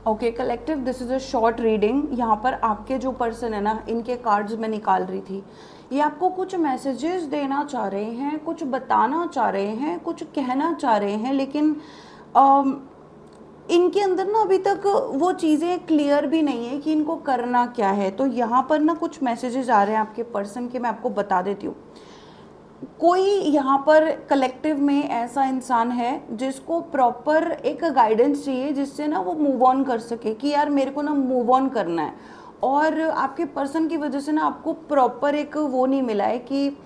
Okay collective, this is a short reading. यहाँ पर आपके जो पर्सन है ना, इनके कार्ड्स मैं निकाल रही थी, ये आपको कुछ मैसेजेस देना चाह रहे हैं, कुछ बताना चाह रहे हैं, कुछ कहना चाह रहे हैं, लेकिन इनके अंदर ना अभी तक वो चीज़ें क्लियर भी नहीं है कि इनको करना क्या है। तो यहाँ पर ना कुछ मैसेजेस आ रहे हैं आपके पर्सन के, मैं आपको बता देती हूँ। कोई यहाँ पर कलेक्टिव में ऐसा इंसान है जिसको प्रॉपर एक गाइडेंस चाहिए, जिससे ना वो मूव ऑन कर सके कि यार मेरे को ना मूव ऑन करना है। और आपके पर्सन की वजह से ना आपको प्रॉपर एक वो नहीं मिला है कि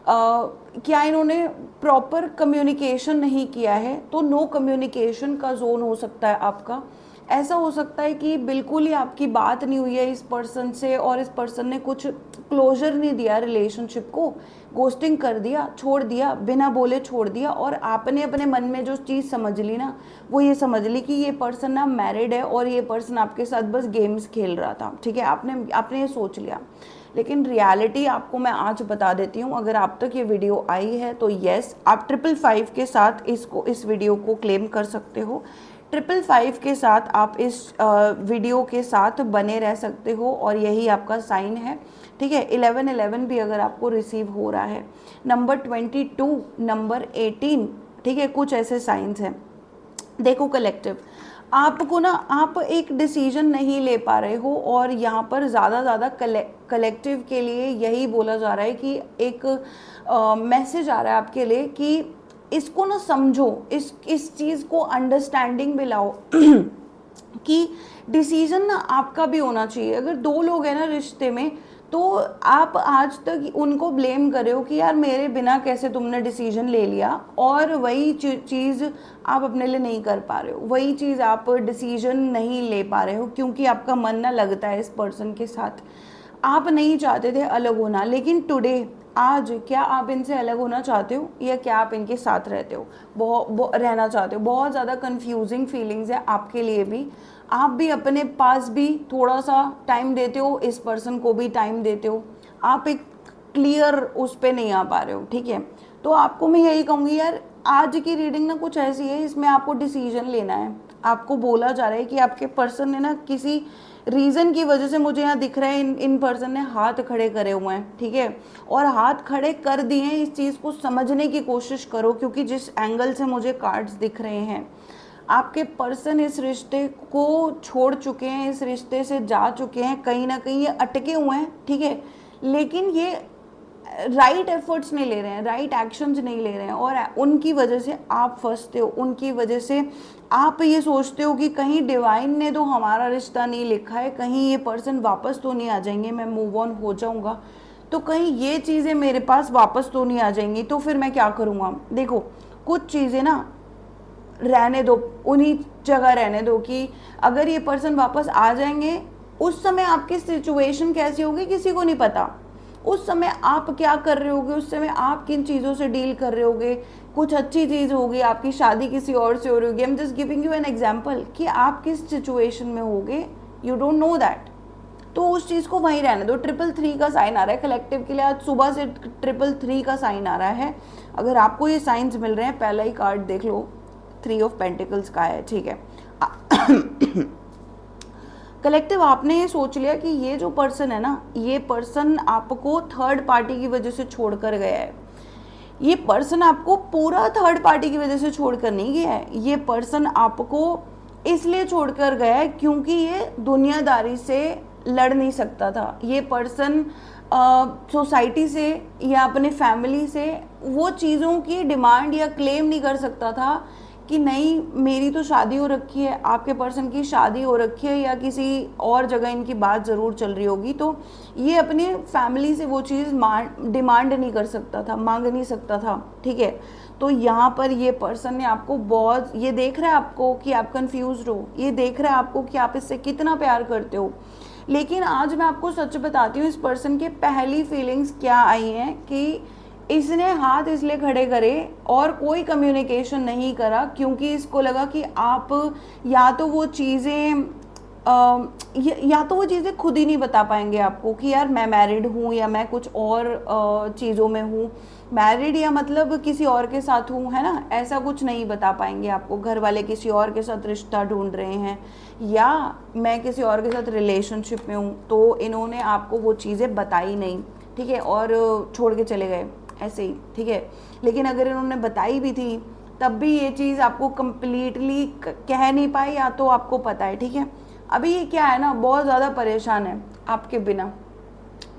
क्या इन्होंने प्रॉपर कम्युनिकेशन नहीं किया है। तो नो कम्युनिकेशन का जोन हो सकता है आपका। ऐसा हो सकता है कि बिल्कुल ही आपकी बात नहीं हुई है इस पर्सन से, और इस पर्सन ने कुछ क्लोजर नहीं दिया रिलेशनशिप को, गोस्टिंग कर दिया, छोड़ दिया, बिना बोले छोड़ दिया। और आपने अपने मन में जो चीज़ समझ ली ना, वो ये समझ ली कि ये पर्सन ना मैरिड है और ये पर्सन आपके साथ बस गेम्स खेल रहा था, ठीक है, आपने ये सोच लिया। लेकिन रियलिटी आपको मैं आज बता देती हूँ। अगर आप तक ये वीडियो आई है तो येस, आप 555 के साथ इस वीडियो को क्लेम कर सकते हो। 555 के साथ आप इस वीडियो के साथ बने रह सकते हो, और यही आपका साइन है, ठीक है। 1111 भी अगर आपको रिसीव हो रहा है, नंबर 22, नंबर 18, ठीक है, कुछ ऐसे साइंस हैं। देखो कलेक्टिव, आपको ना, आप एक डिसीजन नहीं ले पा रहे हो, और यहाँ पर ज़्यादा कलेक्टिव के लिए यही बोला जा रहा है कि एक मैसेज आ रहा है आपके लिए कि इसको ना समझो, इस चीज़ को अंडरस्टैंडिंग में लाओ कि डिसीजन ना आपका भी होना चाहिए। अगर दो लोग हैं ना रिश्ते में, तो आप आज तक उनको ब्लेम कर रहे हो कि यार मेरे बिना कैसे तुमने डिसीजन ले लिया, और वही चीज़ आप अपने लिए नहीं कर पा रहे हो, वही चीज़ आप डिसीजन नहीं ले पा रहे हो क्योंकि आपका मन ना लगता है इस पर्सन के साथ। आप नहीं चाहते थे अलग होना, लेकिन टुडे, आज, क्या आप इनसे अलग होना चाहते हो या क्या आप इनके साथ रहते हो, रहना चाहते हो। बहुत ज़्यादा कंफ्यूजिंग फीलिंग्स है आपके लिए भी। आप भी अपने पास भी थोड़ा सा टाइम देते हो, इस पर्सन को भी टाइम देते हो, आप एक क्लियर उस पर नहीं आ पा रहे हो, ठीक है। तो आपको मैं यही कहूँगी यार, आज की रीडिंग ना कुछ ऐसी है, इसमें आपको डिसीजन लेना है। आपको बोला जा रहा है कि आपके पर्सन ने ना किसी रीज़न की वजह से, मुझे यहाँ दिख रहा है इन पर्सन ने हाथ खड़े करे हुए हैं, ठीक है, और हाथ खड़े कर दिए हैं। इस चीज़ को समझने की कोशिश करो, क्योंकि जिस एंगल से मुझे कार्ड्स दिख रहे हैं, आपके पर्सन इस रिश्ते को छोड़ चुके हैं, इस रिश्ते से जा चुके हैं, कहीं ना कहीं ये अटके हुए हैं, ठीक है, लेकिन ये राइट एफर्ट्स नहीं ले रहे हैं, राइट एक्शंस नहीं ले रहे हैं, और उनकी वजह से आप फंसते हो। उनकी वजह से आप ये सोचते हो कि कहीं डिवाइन ने तो हमारा रिश्ता नहीं लिखा है, कहीं ये पर्सन वापस तो नहीं आ जाएंगे, मैं मूव ऑन हो जाऊंगा तो कहीं ये चीज़ें मेरे पास वापस तो नहीं आ जाएंगी, तो फिर मैं क्या करूँगा। देखो, कुछ चीज़ें ना रहने दो, उन्हीं जगह रहने दो, कि अगर ये पर्सन वापस आ जाएंगे, उस समय आपकी सिचुएशन कैसी होगी किसी को नहीं पता। उस समय आप क्या कर रहे होगे, उस समय आप किन चीज़ों से डील कर रहे होगे। कुछ अच्छी चीज़ होगी, आपकी शादी किसी और से हो रही होगी। I am just giving you an example कि आप किस सिचुएशन में होगे, यू डोंट नो दैट। तो उस चीज़ को वहीं रहने दो। 333 का साइन आ रहा है कलेक्टिव के लिए, आज सुबह से 333 का साइन आ रहा है। अगर आपको ये साइंस मिल रहे हैं, पहला ही कार्ड देख लो, 3 ऑफ पेंटिकल्स का है, ठीक है। कलेक्टिव, आपने ये सोच लिया कि ये जो पर्सन है ना, ये पर्सन आपको थर्ड पार्टी की वजह से छोड़कर गया है। ये पर्सन आपको पूरा थर्ड पार्टी की वजह से छोड़कर नहीं गया है। ये पर्सन आपको इसलिए छोड़कर गया है क्योंकि ये दुनियादारी से लड़ नहीं सकता था। ये पर्सन सोसाइटी से या अपने फैमिली से वो चीज़ों की डिमांड या क्लेम नहीं कर सकता था कि नहीं मेरी तो शादी हो रखी है, आपके पर्सन की शादी हो रखी है, या किसी और जगह इनकी बात ज़रूर चल रही होगी, तो ये अपनी फैमिली से वो चीज़ डिमांड नहीं कर सकता था, मांग नहीं सकता था, ठीक है। तो यहाँ पर ये पर्सन ने आपको बहुत, ये देख रहा है आपको कि आप कंफ्यूज हो, ये देख रहा है आपको कि आप इससे कितना प्यार करते हो। लेकिन आज मैं आपको सच बताती हूँ, इस पर्सन के पहली फीलिंग्स क्या आई हैं कि इसने हाथ इसलिए खड़े करे और कोई कम्युनिकेशन नहीं करा क्योंकि इसको लगा कि आप या तो वो चीज़ें खुद ही नहीं बता पाएंगे आपको कि यार मैं मैरिड हूँ या मैं कुछ और चीज़ों में हूँ, मैरिड या मतलब किसी और के साथ हूँ, है ना, ऐसा कुछ नहीं बता पाएंगे आपको। घर वाले किसी और के साथ रिश्ता ढूंढ रहे हैं या मैं किसी और के साथ रिलेशनशिप में हूँ, तो इन्होंने आपको वो चीज़ें बताई नहीं, ठीक है, और छोड़ के चले गए ऐसे ही, ठीक है। लेकिन अगर इन्होंने बताई भी थी तब भी ये चीज़ आपको कंप्लीटली कह नहीं पाई, या तो आपको पता है, ठीक है। अभी ये क्या है ना, बहुत ज़्यादा परेशान है आपके बिना,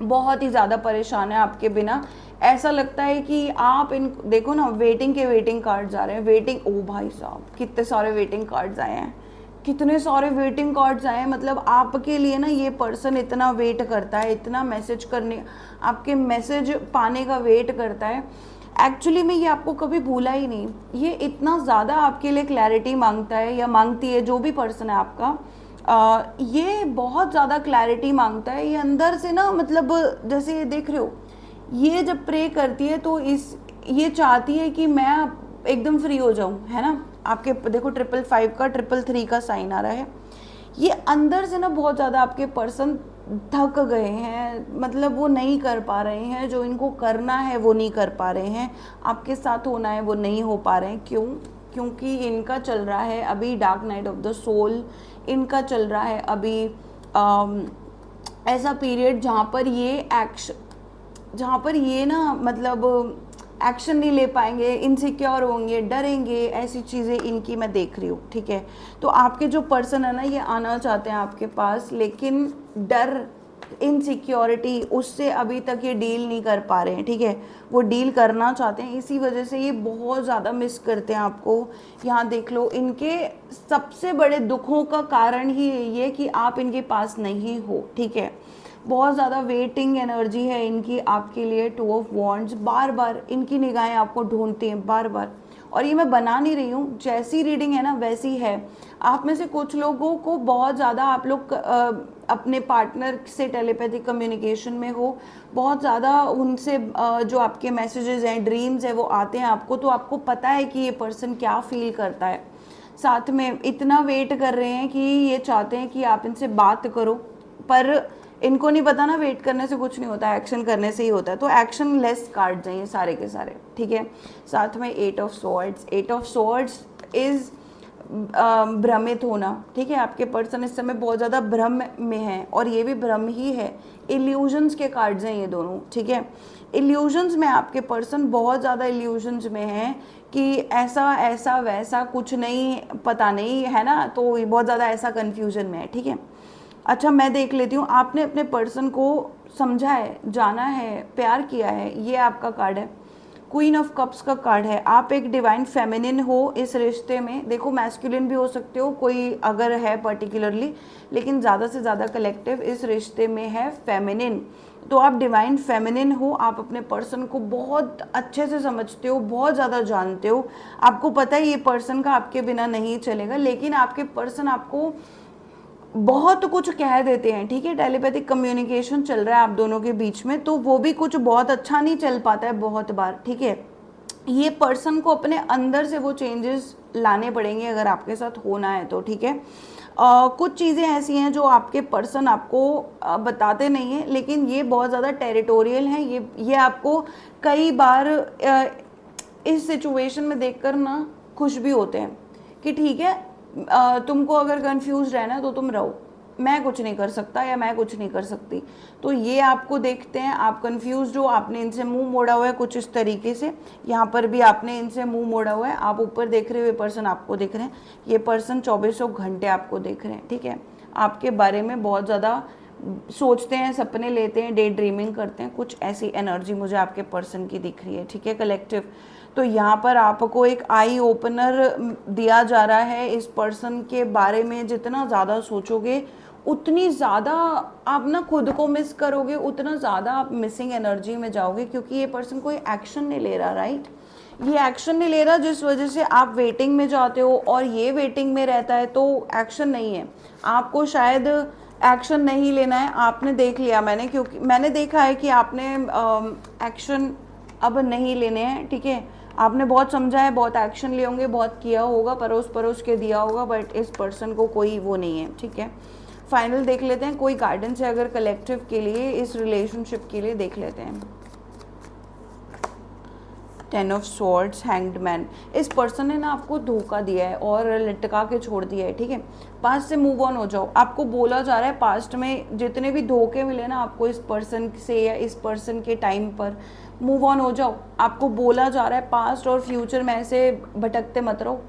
बहुत ही ज़्यादा परेशान है आपके बिना। ऐसा लगता है कि आप इन देखो ना, वेटिंग के वेटिंग कार्ड्स आ रहे हैं, वेटिंग, ओ भाई साहब कितने सारे वेटिंग कार्ड्स आए हैं, कितने सारे वेटिंग कार्ड्स आए हैं। मतलब आपके लिए ना ये पर्सन इतना वेट करता है, इतना मैसेज करने, आपके मैसेज पाने का वेट करता है। एक्चुअली में ये आपको कभी भूला ही नहीं, ये इतना ज़्यादा आपके लिए क्लैरिटी मांगता है या मांगती है, जो भी पर्सन है आपका, ये बहुत ज़्यादा क्लैरिटी मांगता है। ये अंदर से ना, मतलब जैसे ये देख रहे हो, ये जब प्रे करती है तो ये चाहती है कि मैं एकदम फ्री हो जाऊं, है ना। आपके देखो 555 का 333 का साइन आ रहा है। ये अंदर से ना बहुत ज़्यादा आपके पर्सन थक गए हैं, मतलब वो नहीं कर पा रहे हैं, जो इनको करना है वो नहीं कर पा रहे हैं, आपके साथ होना है वो नहीं हो पा रहे हैं। क्यों? क्योंकि इनका चल रहा है अभी dark night of the soul, इनका चल रहा है अभी ऐसा पीरियड जहाँ पर ये ना, मतलब एक्शन नहीं ले पाएंगे, इनसिक्योर होंगे, डरेंगे, ऐसी चीज़ें इनकी मैं देख रही हूँ, ठीक है। तो आपके जो पर्सन है ना, ये आना चाहते हैं आपके पास, लेकिन डर, इनसिक्योरिटी, उससे अभी तक ये डील नहीं कर पा रहे हैं, ठीक है। वो डील करना चाहते हैं, इसी वजह से ये बहुत ज़्यादा मिस करते हैं आपको। यहाँ देख लो, इनके सबसे बड़े दुखों का कारण ही ये कि आप इनके पास नहीं हो, ठीक है। बहुत ज़्यादा वेटिंग एनर्जी है इनकी आपके लिए। 2 ऑफ वॉन्ड्स, बार बार इनकी निगाहें आपको ढूंढती हैं, बार बार। और ये मैं बना नहीं रही हूँ, जैसी रीडिंग है ना वैसी है। आप में से कुछ लोगों को बहुत ज़्यादा, आप लोग अपने पार्टनर से टेलीपैथिक कम्युनिकेशन में हो, बहुत ज़्यादा उनसे जो आपके मैसेजेस हैं, ड्रीम्स हैं, वो आते हैं आपको, तो आपको पता है कि ये पर्सन क्या फील करता है। साथ में इतना वेट कर रहे हैं कि ये चाहते हैं कि आप इनसे बात करो, पर इनको नहीं पता ना, वेट करने से कुछ नहीं होता, एक्शन करने से ही होता है। तो एक्शन लेस कार्ड्स हैं ये सारे के सारे, ठीक है। साथ में 8 of swords, 8 of swords is भ्रमित होना, ठीक है। आपके पर्सन इस समय बहुत ज़्यादा भ्रम में है, और ये भी भ्रम ही है। इल्यूजन्स के कार्ड्स हैं ये दोनों, ठीक है। इल्यूजन्स में आपके पर्सन बहुत ज़्यादा इल्यूजन्स में है कि ऐसा ऐसा वैसा कुछ नहीं, पता नहीं, है ना। तो ये बहुत ज़्यादा ऐसा कन्फ्यूजन में है, ठीक है। अच्छा, मैं देख लेती हूँ, आपने अपने पर्सन को समझा है, जाना है, प्यार किया है, ये आपका कार्ड है। क्वीन ऑफ कप्स का कार्ड है। आप एक डिवाइन फेमिनिन हो इस रिश्ते में, देखो मैस्कुलिन भी हो सकते हो कोई अगर है पर्टिकुलरली, लेकिन ज़्यादा से ज़्यादा कलेक्टिव इस रिश्ते में है फेमिनिन। तो आप डिवाइन फेमिनिन हो, आप अपने पर्सन को बहुत अच्छे से समझते हो, बहुत ज़्यादा जानते हो, आपको पता है ये पर्सन का आपके बिना नहीं चलेगा, लेकिन आपके पर्सन आपको बहुत कुछ कह देते हैं, ठीक है। टेलीपैथिक कम्युनिकेशन चल रहा है आप दोनों के बीच में, तो वो भी कुछ बहुत अच्छा नहीं चल पाता है बहुत बार, ठीक है। ये पर्सन को अपने अंदर से वो चेंजेस लाने पड़ेंगे अगर आपके साथ होना है तो, ठीक है। कुछ चीज़ें ऐसी हैं जो आपके पर्सन आपको बताते नहीं हैं, लेकिन ये बहुत ज़्यादा टेरिटोरियल हैं। ये आपको कई बार इस सिचुएशन में देखकर ना खुश भी होते हैं कि ठीक है, तुमको अगर कंफ्यूज रहना तो तुम रहो, मैं कुछ नहीं कर सकता या मैं कुछ नहीं कर सकती। तो ये आपको देखते हैं, आप कंफ्यूज हो, आपने इनसे मुंह मोड़ा हुआ है कुछ इस तरीके से, यहाँ पर भी आपने इनसे मुंह मोड़ा हुआ है। आप ऊपर देख रहे हुए पर्सन आपको देख रहे हैं, ये पर्सन 24 घंटे आपको देख रहे हैं, ठीक है। आपके बारे में बहुत ज़्यादा सोचते हैं, सपने लेते हैं, डे ड्रीमिंग करते हैं, कुछ ऐसी एनर्जी मुझे आपके पर्सन की दिख रही है, ठीक है कलेक्टिव। तो यहाँ पर आपको एक आई ओपनर दिया जा रहा है इस पर्सन के बारे में। जितना ज़्यादा सोचोगे उतनी ज़्यादा आप ना खुद को मिस करोगे, उतना ज़्यादा आप मिसिंग एनर्जी में जाओगे, क्योंकि ये पर्सन कोई एक्शन नहीं ले रहा, राइट। ये एक्शन नहीं ले रहा, जिस वजह से आप वेटिंग में जाते हो, और ये वेटिंग में रहता है, तो एक्शन नहीं है। आपको शायद एक्शन नहीं लेना है, आपने देख लिया, क्योंकि मैंने देखा है कि आपने एक्शन अब नहीं लेने हैं, ठीक है। आपने बहुत समझा है, बहुत एक्शन लिए होंगे, बहुत किया होगा, परोस परोस के दिया होगा, बट इस पर्सन को कोई वो नहीं है, ठीक है। फाइनल देख लेते हैं, कोई गाइडेंस है अगर कलेक्टिव के लिए, इस रिलेशनशिप के लिए, देख लेते हैं। 10 ऑफ स्वॉर्ड्स, हैंग्ड मैन। इस पर्सन ने ना आपको धोखा दिया है और लटका के छोड़ दिया है, ठीक है। पास्ट से मूव ऑन हो जाओ। आपको बोला जा रहा है पास्ट में जितने भी धोखे मिले ना आपको इस पर्सन से या इस पर्सन के टाइम पर, मूव ऑन हो जाओ। आपको बोला जा रहा है पास्ट और फ्यूचर में ऐसे भटकते मत रहो।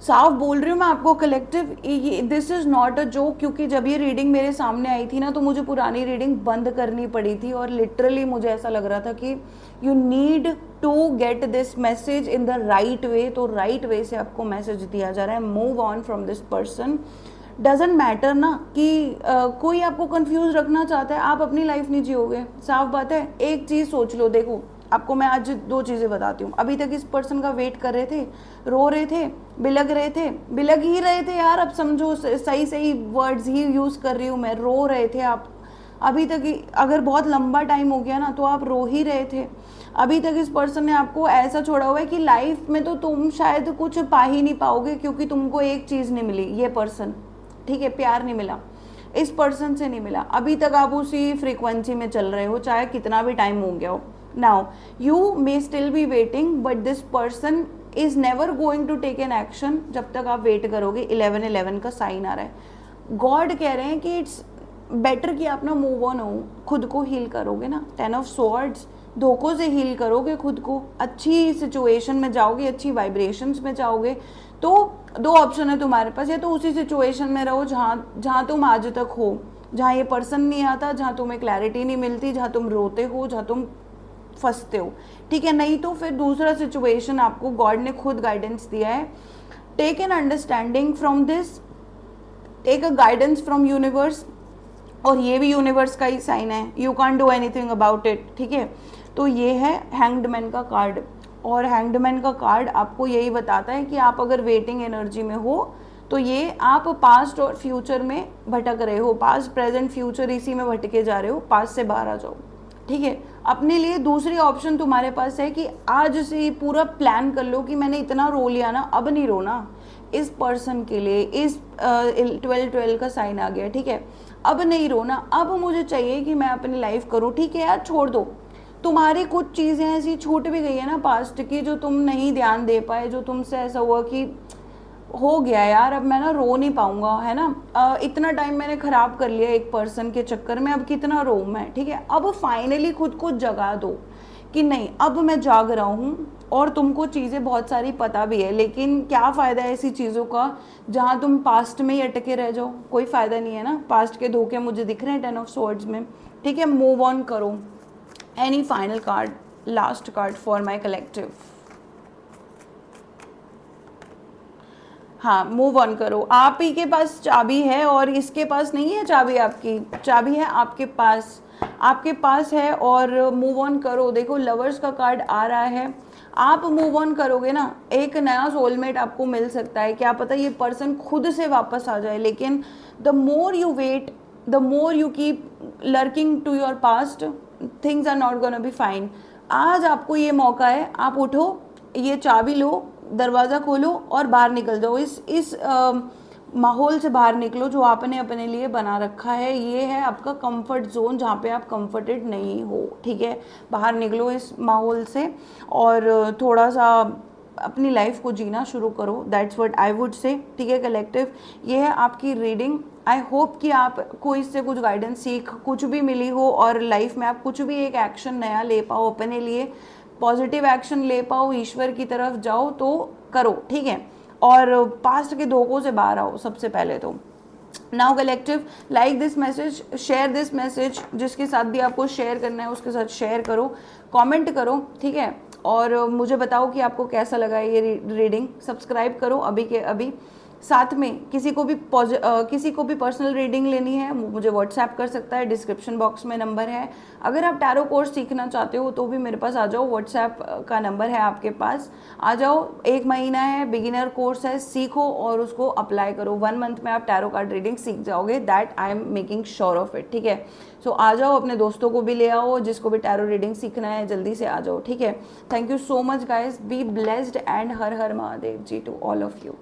साफ बोल रही हूँ मैं आपको collective, this is not a joke, क्योंकि जब ये रीडिंग मेरे सामने आई थी ना तो मुझे पुरानी रीडिंग बंद करनी पड़ी थी और लिटरली मुझे ऐसा लग रहा था कि you need to get this message in the right way. तो राइट वे से आपको मैसेज दिया जा रहा है, move on from this person. Doesn't matter ना कि कोई आपको कंफ्यूज रखना चाहता है, आप अपनी लाइफ नहीं जियोगे, साफ बात है। एक चीज़ सोच लो, देखो आपको मैं आज 2 चीज़ें बताती हूँ। अभी तक इस पर्सन का वेट कर रहे थे, रो रहे थे, बिलग रहे थे, बिलग ही रहे थे यार, अब समझो सही सही वर्ड्स ही यूज़ कर रही हूँ मैं, रो रहे थे आप अभी तक। अगर बहुत लंबा टाइम हो गया ना तो आप रो ही रहे थे। अभी तक इस पर्सन ने आपको ऐसा छोड़ा हुआ है कि लाइफ में तो तुम शायद कुछ पा ही नहीं पाओगे, क्योंकि तुमको एक चीज़ नहीं मिली, ये पर्सन, ठीक है, प्यार नहीं मिला, इस पर्सन से नहीं मिला। अभी तक आप उसी फ्रीक्वेंसी में चल रहे हो, चाहे कितना भी टाइम हो गया हो। Now you may still be waiting but this person is never going to take an action जब तक आप वेट करोगे। 11-11 का साइन आ रहा है। गॉड कह रहे हैं कि इट्स बेटर कि आप ना मूव ऑन हो, खुद को हील करोगे ना। 10 ऑफ स्वॉर्ड्स, धोखों से हील करोगे खुद को, अच्छी सिचुएशन में जाओगे, अच्छी वाइब्रेशंस में जाओगे। तो 2 ऑप्शन है तुम्हारे पास, या तो उसी सिचुएशन में रहो जहाँ तुम आज तक हो, जहाँ ये पर्सन नहीं आता, जहाँ तुम्हें क्लैरिटी नहीं मिलती, जहाँ तुम रोते हो, जहाँ तुम फंसते हो, ठीक है। नहीं तो फिर दूसरा सिचुएशन आपको गॉड ने खुद गाइडेंस दिया है। Take an understanding from this, take a guidance from universe, और ये भी यूनिवर्स का ही साइन है, you can't do anything about it, ठीक है। तो ये है हैंग्ड मैन का कार्ड, और हैंग्ड मैन का कार्ड आपको यही बताता है कि आप अगर वेटिंग एनर्जी में हो तो ये आप पास्ट और फ्यूचर में भटक रहे हो, पास्ट प्रेजेंट फ्यूचर इसी में भटके जा रहे हो, पास्ट से बाहर आ जाओ, ठीक है। अपने लिए दूसरी ऑप्शन तुम्हारे पास है कि आज से पूरा प्लान कर लो कि मैंने इतना रो लिया ना, अब नहीं रोना इस पर्सन के लिए। इस 12-12 का साइन आ गया, ठीक है। अब नहीं रोना, अब मुझे चाहिए कि मैं अपनी लाइफ करूँ, ठीक है यार, छोड़ दो। तुम्हारी कुछ चीज़ें ऐसी छूट भी गई है ना पास्ट की, जो तुम नहीं ध्यान दे पाए, जो तुमसे ऐसा हुआ कि हो गया यार, अब मैं ना रो नहीं पाऊंगा, है ना। इतना टाइम मैंने ख़राब कर लिया एक पर्सन के चक्कर में, अब कितना रो मैं, ठीक है। अब फाइनली खुद को जगा दो कि नहीं, अब मैं जाग रहा हूँ, और तुमको चीज़ें बहुत सारी पता भी है, लेकिन क्या फ़ायदा है ऐसी चीज़ों का जहाँ तुम पास्ट में ही अटके रह जाओ, कोई फ़ायदा नहीं है ना। पास्ट के धोखे मुझे दिख रहे हैं 10 ऑफ स्वॉर्ड्स में, ठीक है। मूव ऑन करो। Any final card, last card for my collective. हाँ, मूव ऑन करो। आप ही के पास चाबी है और इसके पास नहीं है चाबी, आपकी चाबी है आपके पास है, और मूव ऑन करो। देखो लवर्स का कार्ड आ रहा है, आप मूव ऑन करोगे ना, एक नया सोलमेट आपको मिल सकता है, क्या पता ये पर्सन खुद से वापस आ जाए। लेकिन the more you wait, the more you keep lurking to your past, things are not gonna be fine. आज आपको ये मौका है, आप उठो, ये चाबी लो, दरवाज़ा खोलो और बाहर निकल जाओ। इस माहौल से बाहर निकलो जो आपने अपने लिए बना रखा है। ये है आपका कंफर्ट जोन, जहाँ पे आप कंफर्टेड नहीं हो, ठीक है। बाहर निकलो इस माहौल से और थोड़ा सा अपनी लाइफ को जीना शुरू करो। That's what I would say, ठीक है कलेक्टिव। ये है आपकी रीडिंग। आई होप कि आपको इससे कुछ गाइडेंस, सीख कुछ भी मिली हो, और लाइफ में आप कुछ भी एक एक्शन नया ले पाओ, अपने लिए पॉजिटिव एक्शन ले पाओ, ईश्वर की तरफ जाओ तो करो, ठीक है। और पास्ट के धोखों से बाहर आओ सबसे पहले तो। Now collective, like this message, share this message, जिसके साथ भी आपको शेयर करना है उसके साथ शेयर करो, कमेंट करो, ठीक है। और मुझे बताओ कि आपको कैसा लगा ये रीडिंग। सब्सक्राइब करो अभी के अभी। साथ में किसी को भी पर्सनल रीडिंग लेनी है मुझे व्हाट्सएप कर सकता है, डिस्क्रिप्शन बॉक्स में नंबर है। अगर आप टैरो कोर्स सीखना चाहते हो तो भी मेरे पास आ जाओ, व्हाट्सएप का नंबर है आपके पास, आ जाओ। 1 महीना है, बिगिनर कोर्स है, सीखो और उसको अप्लाई करो। 1 मंथ में आप टैरो कार्ड रीडिंग सीख जाओगे, that I am making sure of it, ठीक है। सो आ जाओ, अपने दोस्तों को भी ले आओ, जिसको भी टैरो रीडिंग सीखना है जल्दी से आ जाओ, ठीक है। Thank you so much guys, be blessed and हर हर Mahadev ji to all of you.